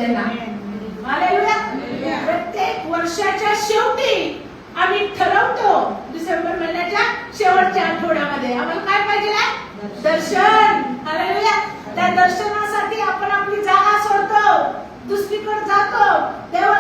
त्यांना. हालेलुया. प्रत्येक वर्षाच्या शेवटी आम्ही ठरवतो डिसेंबर महिन्याच्या शेवटच्या आठवड्यामध्ये आम्हाला काय पाहिजे, दर्शन. हालेलुया. त्या दर्शनासाठी आपण आपली जागा सोडतो, दुसरीकडे जातो. देवा